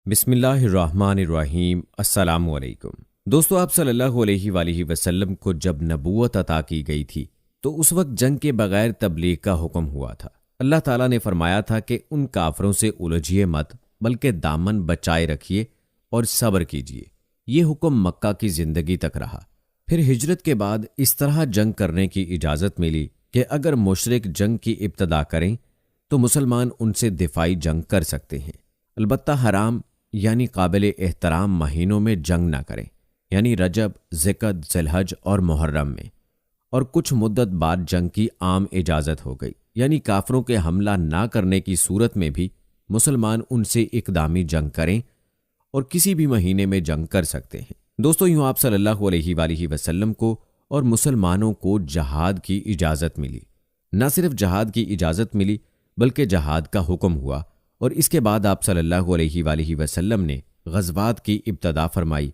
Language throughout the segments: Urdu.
بسم اللہ الرحمن الرحیم۔ السلام علیکم دوستو، آپ صلی اللہ علیہ وآلہ وسلم کو جب نبوت عطا کی گئی تھی تو اس وقت جنگ کے بغیر تبلیغ کا حکم ہوا تھا۔ اللہ تعالیٰ نے فرمایا تھا کہ ان کافروں سے الجھیے مت، بلکہ دامن بچائے رکھیے اور صبر کیجیے۔ یہ حکم مکہ کی زندگی تک رہا۔ پھر ہجرت کے بعد اس طرح جنگ کرنے کی اجازت ملی کہ اگر مشرک جنگ کی ابتدا کریں تو مسلمان ان سے دفاعی جنگ کر سکتے ہیں، البتہ حرام یعنی قابل احترام مہینوں میں جنگ نہ کریں، یعنی رجب، ذوالقعدہ، ذی الحج اور محرم میں۔ اور کچھ مدت بعد جنگ کی عام اجازت ہو گئی، یعنی کافروں کے حملہ نہ کرنے کی صورت میں بھی مسلمان ان سے اقدامی جنگ کریں اور کسی بھی مہینے میں جنگ کر سکتے ہیں۔ دوستو، یوں آپ صلی اللہ علیہ وآلہ وسلم کو اور مسلمانوں کو جہاد کی اجازت ملی۔ نہ صرف جہاد کی اجازت ملی بلکہ جہاد کا حکم ہوا، اور اس کے بعد آپ صلی اللہ علیہ وآلہ وسلم نے غزوات کی ابتدا فرمائی۔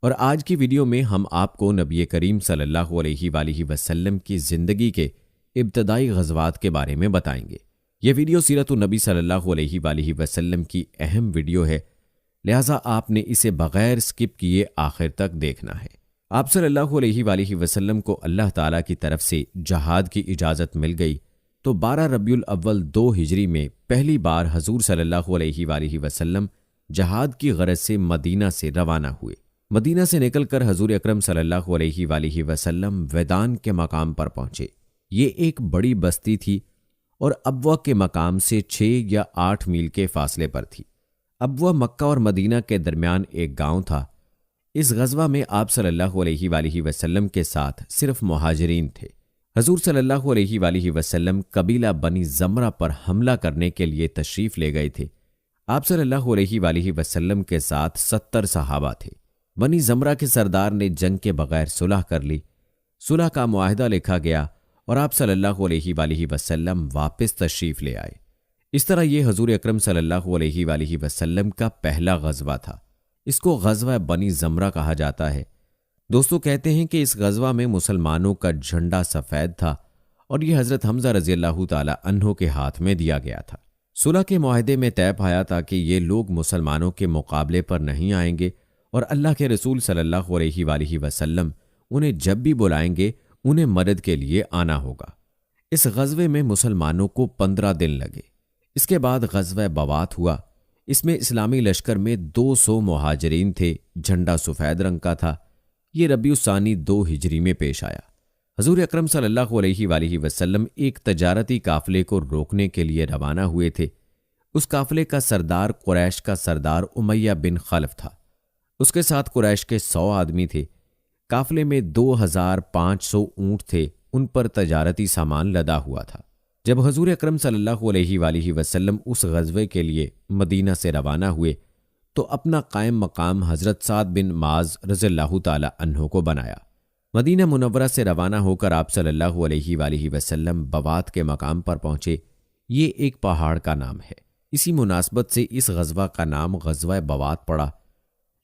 اور آج کی ویڈیو میں ہم آپ کو نبی کریم صلی اللہ علیہ وآلہ وسلم کی زندگی کے ابتدائی غزوات کے بارے میں بتائیں گے۔ یہ ویڈیو سیرت النبی صلی اللہ علیہ وآلہ وسلم کی اہم ویڈیو ہے، لہٰذا آپ نے اسے بغیر سکپ کیے آخر تک دیکھنا ہے۔ آپ صلی اللہ علیہ وآلہ وسلم کو اللہ تعالیٰ کی طرف سے جہاد کی اجازت مل گئی تو 12 ربیع الاول 2 ہجری میں پہلی بار حضور صلی اللہ علیہ وآلہ وسلم جہاد کی غرض سے مدینہ سے روانہ ہوئے۔ مدینہ سے نکل کر حضور اکرم صلی اللہ علیہ وآلہ وسلم ویدان کے مقام پر پہنچے۔ یہ ایک بڑی بستی تھی اور ابوا کے مقام سے 6 یا 8 میل کے فاصلے پر تھی۔ ابوا مکہ اور مدینہ کے درمیان ایک گاؤں تھا۔ اس غزوہ میں آپ صلی اللہ علیہ وآلہ وسلم کے ساتھ صرف مہاجرین تھے۔ حضور صلی اللہ علیہ وآلہ وسلم قبیلہ بنی زمرہ پر حملہ کرنے کے لیے تشریف لے گئے تھے۔ آپ صلی اللہ علیہ وآلہ وسلم کے ساتھ 70 صحابہ تھے۔ بنی زمرہ کے سردار نے جنگ کے بغیر صلح کر لی۔ صلح کا معاہدہ لکھا گیا اور آپ صلی اللہ علیہ وآلہ وسلم واپس تشریف لے آئے۔ اس طرح یہ حضور اکرم صلی اللہ علیہ وآلہ وسلم کا پہلا غزوہ تھا۔ اس کو غزوہ بنی زمرہ کہا جاتا ہے۔ دوستو، کہتے ہیں کہ اس غزوہ میں مسلمانوں کا جھنڈا سفید تھا اور یہ حضرت حمزہ رضی اللہ تعالی عنہ کے ہاتھ میں دیا گیا تھا۔ صلح کے معاہدے میں طے پایا تھا کہ یہ لوگ مسلمانوں کے مقابلے پر نہیں آئیں گے اور اللہ کے رسول صلی اللہ علیہ وآلہ وسلم انہیں جب بھی بلائیں گے انہیں مدد کے لیے آنا ہوگا۔ اس غزوے میں مسلمانوں کو 15 دن لگے۔ اس کے بعد غزوہ بوات ہوا۔ اس میں اسلامی لشکر میں 200 مہاجرین تھے۔ جھنڈا سفید رنگ کا تھا۔ یہ ربیع الثانی 2 ہجری میں پیش آیا۔ حضور اکرم صلی اللہ علیہ وآلہ وسلم ایک تجارتی قافلے کو روکنے کے لیے روانہ ہوئے تھے۔ اس قافلے کا سردار قریش کا سردار امیہ بن خلف تھا۔ اس کے ساتھ قریش کے 100 آدمی تھے۔ قافلے میں 2500 اونٹ تھے، ان پر تجارتی سامان لدا ہوا تھا۔ جب حضور اکرم صلی اللہ علیہ وآلہ وسلم اس غزوے کے لیے مدینہ سے روانہ ہوئے تو اپنا قائم مقام حضرت سعد بن معاذ رضی اللہ تعالی عنہ کو بنایا۔ مدینہ منورہ سے روانہ ہو کر آپ صلی اللہ علیہ وآلہ وسلم بوات کے مقام پر پہنچے۔ یہ ایک پہاڑ کا نام ہے، اسی مناسبت سے اس غزوہ کا نام غزوہ بوات پڑا۔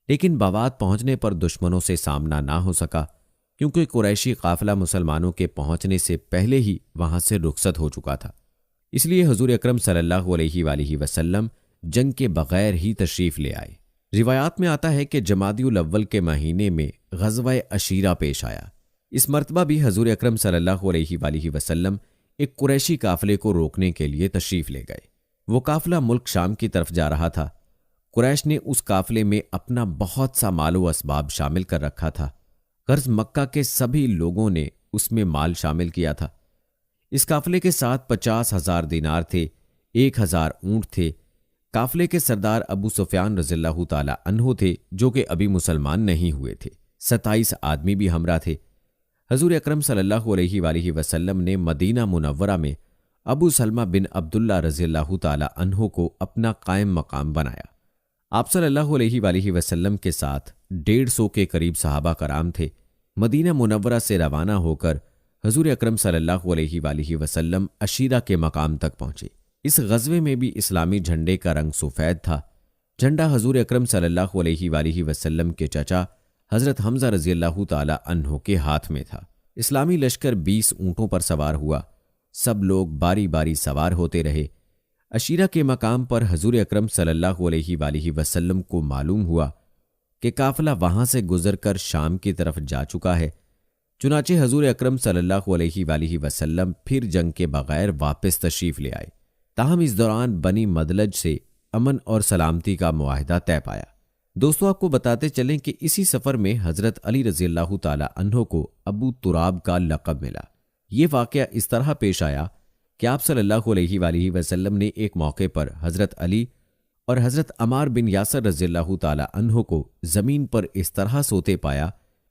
لیکن بوات پہنچنے پر دشمنوں سے سامنا نہ ہو سکا، کیونکہ قریشی قافلہ مسلمانوں کے پہنچنے سے پہلے ہی وہاں سے رخصت ہو چکا تھا۔ اس لیے حضور اکرم صلی اللہ علیہ وآلہ وسلم جنگ کے بغیر ہی تشریف لے آئے۔ روایات میں آتا ہے کہ جمادی الاول کے مہینے میں غزوہ عشیرہ پیش آیا۔ اس مرتبہ بھی حضور اکرم صلی اللہ علیہ وآلہ وسلم ایک قریشی قافلے کو روکنے کے لیے تشریف لے گئے۔ وہ قافلہ ملک شام کی طرف جا رہا تھا۔ قریش نے اس قافلے میں اپنا بہت سا مال و اسباب شامل کر رکھا تھا۔ غرض مکہ کے سبھی لوگوں نے اس میں مال شامل کیا تھا۔ اس قافلے کے ساتھ 50,000 دینار تھے، 1000 اونٹ تھے۔ قافلے کے سردار ابو سفیان رضی اللہ تعالی عنہ تھے، جو کہ ابھی مسلمان نہیں ہوئے تھے۔ 27 آدمی بھی ہمراہ تھے۔ حضور اکرم صلی اللہ علیہ وآلہ وسلم نے مدینہ منورہ میں ابو سلمہ بن عبداللہ رضی اللہ تعالی عنہ کو اپنا قائم مقام بنایا۔ آپ صلی اللہ علیہ وآلہ وسلم کے ساتھ 150 کے قریب صحابہ کرام تھے۔ مدینہ منورہ سے روانہ ہو کر حضور اکرم صلی اللہ علیہ وآلہ وسلم عشیرہ کے مقام تک پہنچے۔ اس غزوے میں بھی اسلامی جھنڈے کا رنگ سفید تھا۔ جھنڈا حضور اکرم صلی اللہ علیہ وآلہ وسلم کے چچا حضرت حمزہ رضی اللہ تعالی عنہ کے ہاتھ میں تھا۔ اسلامی لشکر 20 اونٹوں پر سوار ہوا۔ سب لوگ باری باری سوار ہوتے رہے۔ عشیرہ کے مقام پر حضور اکرم صلی اللہ علیہ وآلہ وسلم کو معلوم ہوا کہ قافلہ وہاں سے گزر کر شام کی طرف جا چکا ہے، چنانچہ حضور اکرم صلی اللہ علیہ وآلہ وسلم پھر جنگ کے بغیر واپس تشریف لے آئے۔ تاہم اس دوران بنی مدلج سے امن اور سلامتی کا معاہدہ طے پایا۔ دوستو، آپ کو بتاتے چلیں کہ اسی سفر میں حضرت علی رضی اللہ تعالی عنہ کو ابو تراب کا لقب ملا۔ یہ واقعہ اس طرح پیش آیا کہ آپ صلی اللہ علیہ وآلہ وسلم نے ایک موقع پر حضرت علی اور حضرت عمار بن یاسر رضی اللہ تعالی عنہ کو زمین پر اس طرح سوتے پایا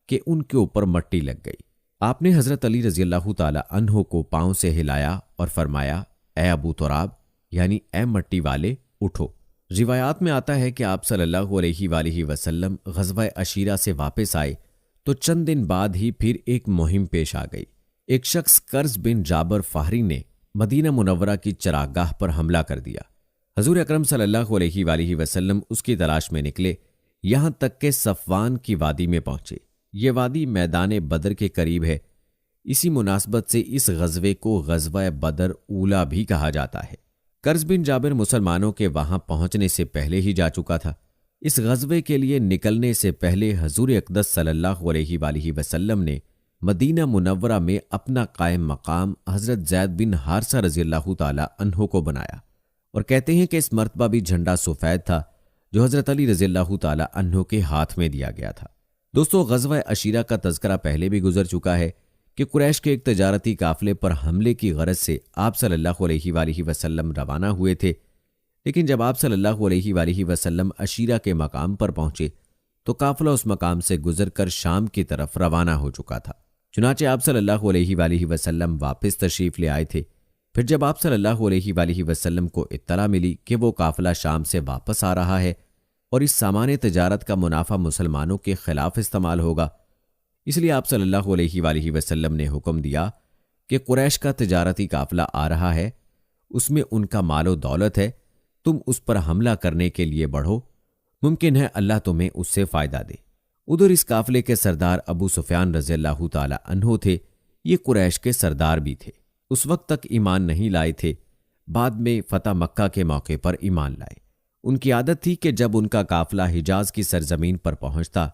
کہ ان کے اوپر مٹی لگ گئی۔ آپ نے حضرت علی رضی اللہ تعالی عنہ کو پاؤں سے ہلایا اور فرمایا، اے ابو تراب، یعنی اے مٹی والے، اٹھو۔ روایات میں آتا ہے کہ آپ صلی اللہ علیہ وآلہ وسلم غزوہ عشیرہ سے واپس آئے تو چند دن بعد ہی پھر ایک مہم پیش آ گئی۔ ایک شخص کرز بن جابر فہری نے مدینہ منورہ کی چراگاہ پر حملہ کر دیا۔ حضور اکرم صلی اللہ علیہ وآلہ وسلم اس کی تلاش میں نکلے، یہاں تک کہ صفوان کی وادی میں پہنچے۔ یہ وادی میدان بدر کے قریب ہے، اسی مناسبت سے اس غزوے کو غزوہ بدر اولیٰ بھی کہا جاتا ہے۔ کرز بن جابر مسلمانوں کے وہاں پہنچنے سے پہلے ہی جا چکا تھا۔ اس غزوے کے لیے نکلنے سے پہلے حضور اقدس صلی اللہ علیہ وآلہ وسلم نے مدینہ منورہ میں اپنا قائم مقام حضرت زید بن حارثہ رضی اللہ تعالی عنہ کو بنایا، اور کہتے ہیں کہ اس مرتبہ بھی جھنڈا سفید تھا جو حضرت علی رضی اللہ تعالی عنہ کے ہاتھ میں دیا گیا تھا۔ دوستو، غزوہ عشیرہ کا تذکرہ پہلے بھی گزر چکا ہے کہ قریش کے ایک تجارتی قافلے پر حملے کی غرض سے آپ صلی اللہ علیہ وآلہ وسلم روانہ ہوئے تھے، لیکن جب آپ صلی اللہ علیہ وآلہ وسلم عشیرہ کے مقام پر پہنچے تو قافلہ اس مقام سے گزر کر شام کی طرف روانہ ہو چکا تھا۔ چنانچہ آپ صلی اللہ علیہ وآلہ وسلم واپس تشریف لے آئے تھے۔ پھر جب آپ صلی اللہ علیہ وآلہ وسلم کو اطلاع ملی کہ وہ قافلہ شام سے واپس آ رہا ہے اور اس سامان تجارت کا منافع مسلمانوں کے خلاف استعمال ہوگا، اس لیے آپ صلی اللہ علیہ وآلہ وسلم نے حکم دیا کہ قریش کا تجارتی قافلہ آ رہا ہے، اس میں ان کا مال و دولت ہے، تم اس پر حملہ کرنے کے لیے بڑھو، ممکن ہے اللہ تمہیں اس سے فائدہ دے۔ ادھر اس قافلے کے سردار ابو سفیان رضی اللہ تعالی عنہ تھے، یہ قریش کے سردار بھی تھے، اس وقت تک ایمان نہیں لائے تھے، بعد میں فتح مکہ کے موقع پر ایمان لائے۔ ان کی عادت تھی کہ جب ان کا قافلہ حجاز کی سرزمین پر پہنچتا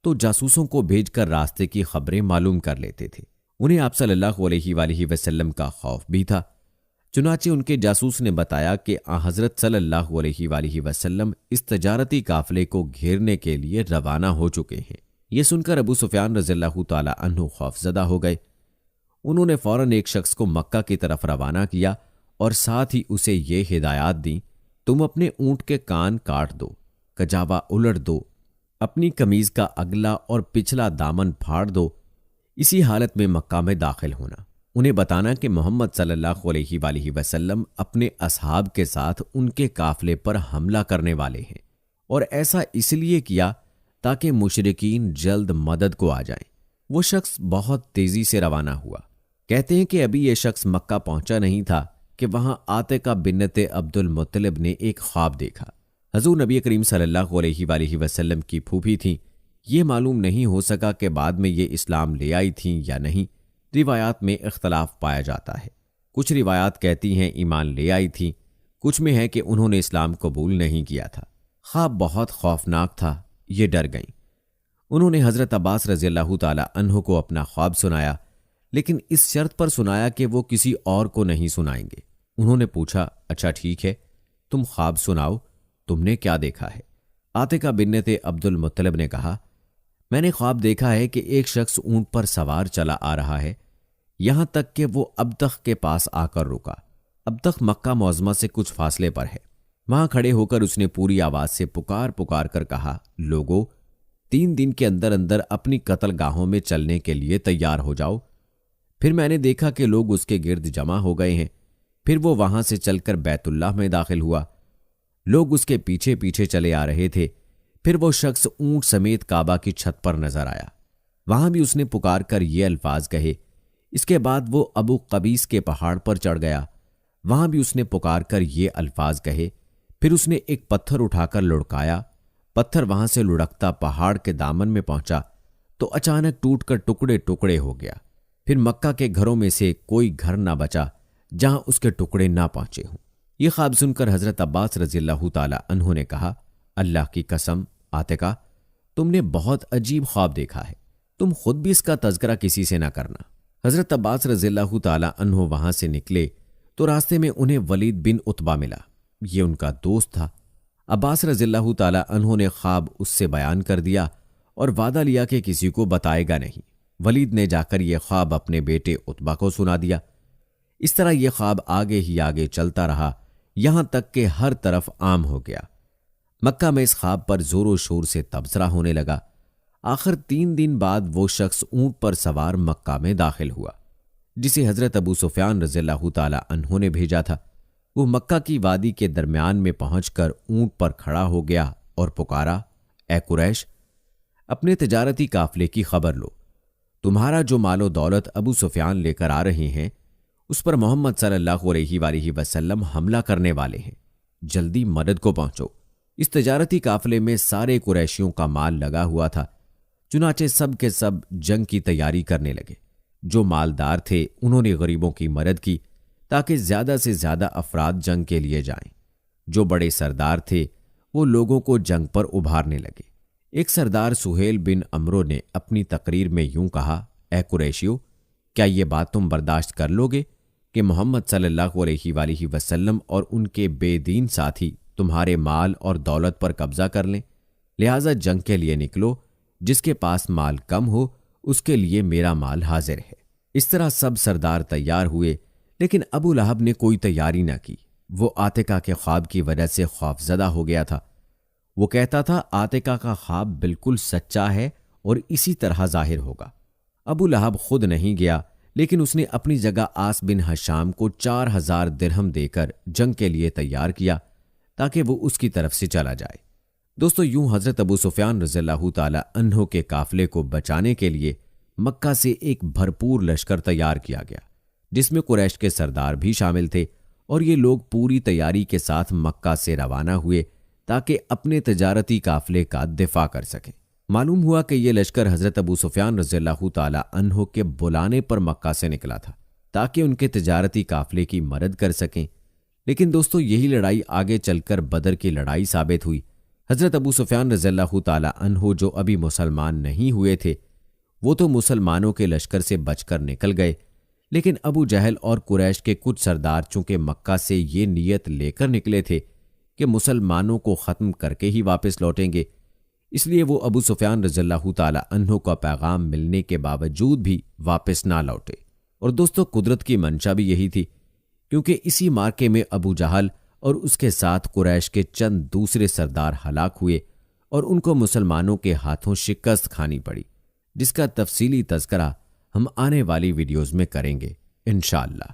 تو جاسوسوں کو بھیج کر راستے کی خبریں معلوم کر لیتے تھے۔ انہیں آپ صلی اللہ علیہ وآلہ وسلم کا خوف بھی تھا، چنانچہ ان کے جاسوس نے بتایا کہ حضرت صلی اللہ علیہ وآلہ وسلم اس تجارتی قافلے کو گھیرنے کے لیے روانہ ہو چکے ہیں۔ یہ سن کر ابو سفیان رضی اللہ تعالی عنہ خوف زدہ ہو گئے۔ انہوں نے فوراً ایک شخص کو مکہ کی طرف روانہ کیا اور ساتھ ہی اسے یہ ہدایات دیں، تم اپنے اونٹ کے کان کاٹ دو، کجاوا الٹ دو، اپنی قمیض کا اگلا اور پچھلا دامن پھاڑ دو، اسی حالت میں مکہ میں داخل ہونا۔ انہیں بتانا کہ محمد صلی اللہ علیہ وآلہ وسلم اپنے اصحاب کے ساتھ ان کے قافلے پر حملہ کرنے والے ہیں، اور ایسا اس لیے کیا تاکہ مشرکین جلد مدد کو آ جائیں۔ وہ شخص بہت تیزی سے روانہ ہوا۔ کہتے ہیں کہ ابھی یہ شخص مکہ پہنچا نہیں تھا کہ وہاں عاتقہ بنت عبد المطلب نے ایک خواب دیکھا۔ حضور نبی کریم صلی اللہ علیہ وآلہ وسلم کی پھوپھی تھیں۔ یہ معلوم نہیں ہو سکا کہ بعد میں یہ اسلام لے آئی تھیں یا نہیں، روایات میں اختلاف پایا جاتا ہے۔ کچھ روایات کہتی ہیں ایمان لے آئی تھیں، کچھ میں ہے کہ انہوں نے اسلام قبول نہیں کیا تھا۔ خواب بہت خوفناک تھا، یہ ڈر گئیں۔ انہوں نے حضرت عباس رضی اللہ تعالی عنہ کو اپنا خواب سنایا، لیکن اس شرط پر سنایا کہ وہ کسی اور کو نہیں سنائیں گے۔ انہوں نے پوچھا، اچھا ٹھیک ہے، تم خواب سناؤ، تم نے کیا دیکھا ہے؟ عاتقہ بنت عبد المطلب نے کہا، میں نے خواب دیکھا ہے کہ ایک شخص اونٹ پر سوار چلا آ رہا ہے، یہاں تک کہ وہ ابتخ کے پاس آ کر رکا۔ ابتخ مکہ معظمہ سے کچھ فاصلے پر ہے۔ وہاں کھڑے ہو کر اس نے پوری آواز سے پکار پکار کر کہا، لوگو، 3 دن کے اندر اندر اپنی قتل گاہوں میں چلنے کے لیے تیار ہو جاؤ۔ پھر میں نے دیکھا کہ لوگ اس کے گرد جمع ہو گئے ہیں۔ پھر وہ وہاں سے چل کر بیت اللہ میں داخل ہوا۔ لوگ اس کے پیچھے پیچھے چلے آ رہے تھے۔ پھر وہ شخص اونٹ سمیت کعبہ کی چھت پر نظر آیا۔ وہاں بھی اس نے پکار کر یہ الفاظ کہے۔ اس کے بعد وہ ابو قبیس کے پہاڑ پر چڑھ گیا۔ وہاں بھی اس نے پکار کر یہ الفاظ کہے۔ پھر اس نے ایک پتھر اٹھا کر لڑکایا۔ پتھر وہاں سے لڑکتا پہاڑ کے دامن میں پہنچا تو اچانک ٹوٹ کر ٹکڑے ٹکڑے ہو گیا۔ پھر مکہ کے گھروں میں سے کوئی گھر نہ بچا جہاں اس کے ٹکڑے نہ پہنچے ہوں۔ یہ خواب سن کر حضرت عباس رضی اللہ تعالی عنہ نے کہا، اللہ کی قسم عاتقہ، تم نے بہت عجیب خواب دیکھا ہے، تم خود بھی اس کا تذکرہ کسی سے نہ کرنا۔ حضرت عباس رضی اللہ تعالی عنہ وہاں سے نکلے تو راستے میں انہیں ولید بن عتبہ ملا، یہ ان کا دوست تھا۔ عباس رضی اللہ تعالی عنہ نے خواب اس سے بیان کر دیا اور وعدہ لیا کہ کسی کو بتائے گا نہیں۔ ولید نے جا کر یہ خواب اپنے بیٹے عتبہ کو سنا دیا۔ اس طرح یہ خواب آگے ہی آگے چلتا رہا، یہاں تک کہ ہر طرف عام ہو گیا۔ مکہ میں اس خواب پر زور و شور سے تبصرہ ہونے لگا۔ آخر 3 دن بعد وہ شخص اونٹ پر سوار مکہ میں داخل ہوا جسے حضرت ابو سفیان رضی اللہ تعالی عنہ نے بھیجا تھا۔ وہ مکہ کی وادی کے درمیان میں پہنچ کر اونٹ پر کھڑا ہو گیا اور پکارا، اے قریش، اپنے تجارتی قافلے کی خبر لو۔ تمہارا جو مال و دولت ابو سفیان لے کر آ رہے ہیں اس پر محمد صلی اللہ علیہ وآلہ وسلم حملہ کرنے والے ہیں، جلدی مدد کو پہنچو۔ اس تجارتی قافلے میں سارے قریشیوں کا مال لگا ہوا تھا، چنانچہ سب کے سب جنگ کی تیاری کرنے لگے۔ جو مالدار تھے انہوں نے غریبوں کی مدد کی تاکہ زیادہ سے زیادہ افراد جنگ کے لیے جائیں۔ جو بڑے سردار تھے وہ لوگوں کو جنگ پر ابھارنے لگے۔ ایک سردار سہیل بن عمرو نے اپنی تقریر میں یوں کہا، اے قریشیو، کیا یہ بات تم برداشت کر لو گے کہ محمد صلی اللہ علیہ وآلہ وسلم اور ان کے بے دین ساتھی تمہارے مال اور دولت پر قبضہ کر لیں؟ لہٰذا جنگ کے لیے نکلو، جس کے پاس مال کم ہو اس کے لیے میرا مال حاضر ہے۔ اس طرح سب سردار تیار ہوئے، لیکن ابو لہب نے کوئی تیاری نہ کی۔ وہ عاتقہ کے خواب کی وجہ سے خوفزدہ ہو گیا تھا۔ وہ کہتا تھا عاتقہ کا خواب بالکل سچا ہے اور اسی طرح ظاہر ہوگا۔ ابو لہب خود نہیں گیا، لیکن اس نے اپنی جگہ آس بن حشام کو 4000 درہم دے کر جنگ کے لیے تیار کیا تاکہ وہ اس کی طرف سے چلا جائے۔ دوستو، یوں حضرت ابو سفیان رضی اللہ تعالی عنہ کے قافلے کو بچانے کے لیے مکہ سے ایک بھرپور لشکر تیار کیا گیا، جس میں قریش کے سردار بھی شامل تھے، اور یہ لوگ پوری تیاری کے ساتھ مکہ سے روانہ ہوئے تاکہ اپنے تجارتی قافلے کا دفاع کر سکیں۔ معلوم ہوا کہ یہ لشکر حضرت ابو سفیان رضی اللہ تعالی عنہ کے بلانے پر مکہ سے نکلا تھا تاکہ ان کے تجارتی قافلے کی مدد کر سکیں۔ لیکن دوستو، یہی لڑائی آگے چل کر بدر کی لڑائی ثابت ہوئی۔ حضرت ابو سفیان رضی اللہ تعالی عنہ جو ابھی مسلمان نہیں ہوئے تھے، وہ تو مسلمانوں کے لشکر سے بچ کر نکل گئے، لیکن ابو جہل اور قریش کے کچھ سردار چونکہ مکہ سے یہ نیت لے کر نکلے تھے کہ مسلمانوں کو ختم کر کے ہی واپس لوٹیں گے، اس لیے وہ ابو سفیان رضی اللہ تعالی عنہ کا پیغام ملنے کے باوجود بھی واپس نہ لوٹے۔ اور دوستو، قدرت کی منشا بھی یہی تھی، کیونکہ اسی مارکے میں ابو جہل اور اس کے ساتھ قریش کے چند دوسرے سردار ہلاک ہوئے اور ان کو مسلمانوں کے ہاتھوں شکست کھانی پڑی، جس کا تفصیلی تذکرہ ہم آنے والی ویڈیوز میں کریں گے انشاءاللہ۔